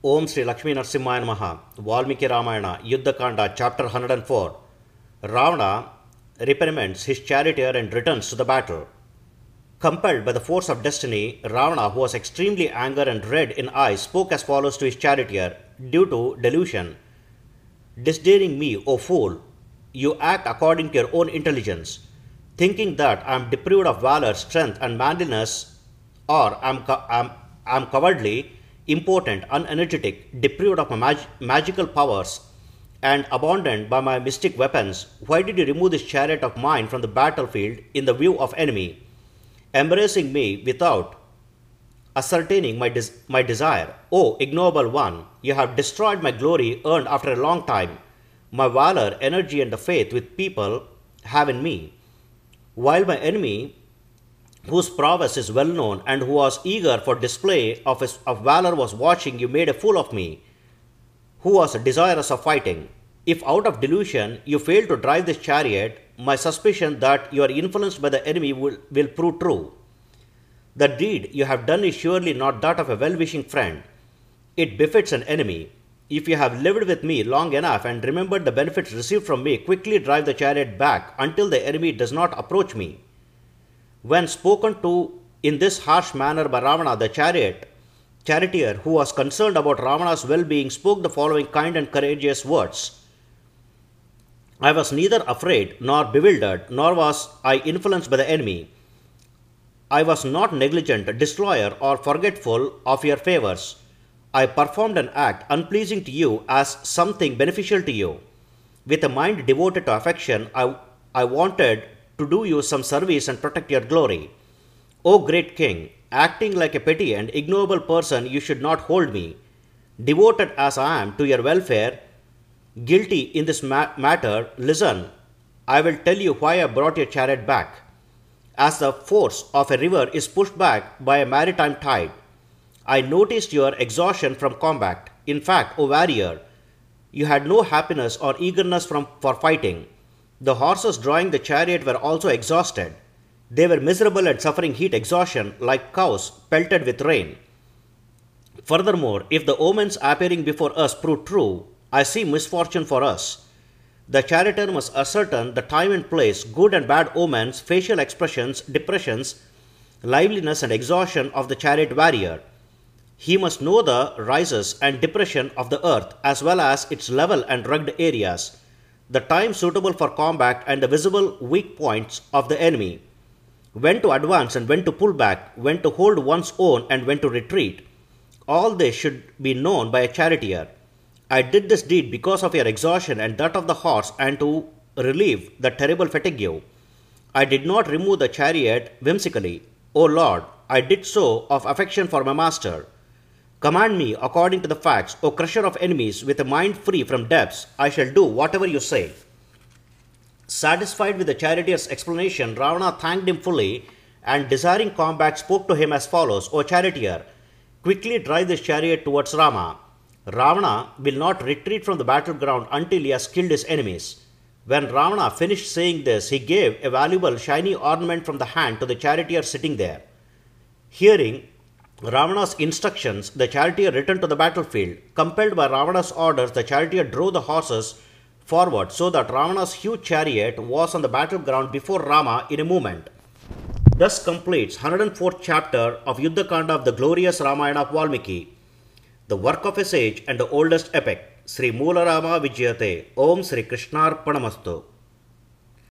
Om Sri Lakshmi Narsimhaya Namaha, Valmiki Ramayana, Yuddha Kanda, chapter 104. Ravana reprimands his charioteer and returns to the battle. Compelled by the force of destiny, Ravana, who was extremely angry and red in eye, spoke as follows to his charioteer, due to delusion. Disdaining me, O fool, you act according to your own intelligence, thinking that I am deprived of valor, strength, and manliness, or I am cowardly, impotent, unenergetic, deprived of my magical powers, and abandoned by my mystic weapons. Why did you remove this chariot of mine from the battlefield in the view of enemy, embracing me without ascertaining my desire? O ignoble one, you have destroyed my glory earned after a long time, my valor, energy, and the faith which people have in me. While my enemy, whose prowess is well known and who was eager for display of valor, was watching, you made a fool of me, who was desirous of fighting. If out of delusion you fail to drive this chariot, my suspicion that you are influenced by the enemy will prove true. The deed you have done is surely not that of a well-wishing friend. It befits an enemy. If you have lived with me long enough and remembered the benefits received from me, quickly drive the chariot back until the enemy does not approach me. When spoken to in this harsh manner by Ravana, the charioteer, who was concerned about Ravana's well-being, spoke the following kind and courageous words. I was neither afraid nor bewildered, nor was I influenced by the enemy. I was not negligent, destroyer, or forgetful of your favors. I performed an act unpleasing to you as something beneficial to you. With a mind devoted to affection, I wanted to do you some service and protect your glory. O great king, acting like a petty and ignoble person, you should not hold me. Devoted as I am to your welfare, guilty in this matter, listen, I will tell you why I brought your chariot back. As the force of a river is pushed back by a maritime tide, I noticed your exhaustion from combat. In fact, O warrior, you had no happiness or eagerness for fighting. The horses drawing the chariot were also exhausted. They were miserable and suffering heat exhaustion like cows pelted with rain. Furthermore, if the omens appearing before us prove true, I see misfortune for us. The charioteer must ascertain the time and place, good and bad omens, facial expressions, depressions, liveliness, and exhaustion of the chariot warrior. He must know the rises and depression of the earth, as well as its level and rugged areas, the time suitable for combat, and the visible weak points of the enemy, when to advance and when to pull back, when to hold one's own and when to retreat. All this should be known by a charioteer. I did this deed because of your exhaustion and that of the horse, and to relieve the terrible fatigue. I did not remove the chariot whimsically. O Lord, I did so of affection for my master. Command me according to the facts, O crusher of enemies, with a mind free from debts. I shall do whatever you say. Satisfied with the charioteer's explanation, Ravana thanked him fully and, desiring combat, spoke to him as follows. O charioteer, quickly drive this chariot towards Rama. Ravana will not retreat from the battleground until he has killed his enemies. When Ravana finished saying this, he gave a valuable shiny ornament from the hand to the charioteer sitting there. Hearing Ravana's instructions, the charioteer returned to the battlefield. Compelled by Ravana's orders, the charioteer drove the horses forward so that Ravana's huge chariot was on the battleground before Rama in a moment. Thus completes 104th chapter of Yuddha Kanda of the glorious Ramayana of Valmiki, the work of a sage and the oldest epic. Sri Moola Rama Vijayate. Om Sri Krishnarpanamastu.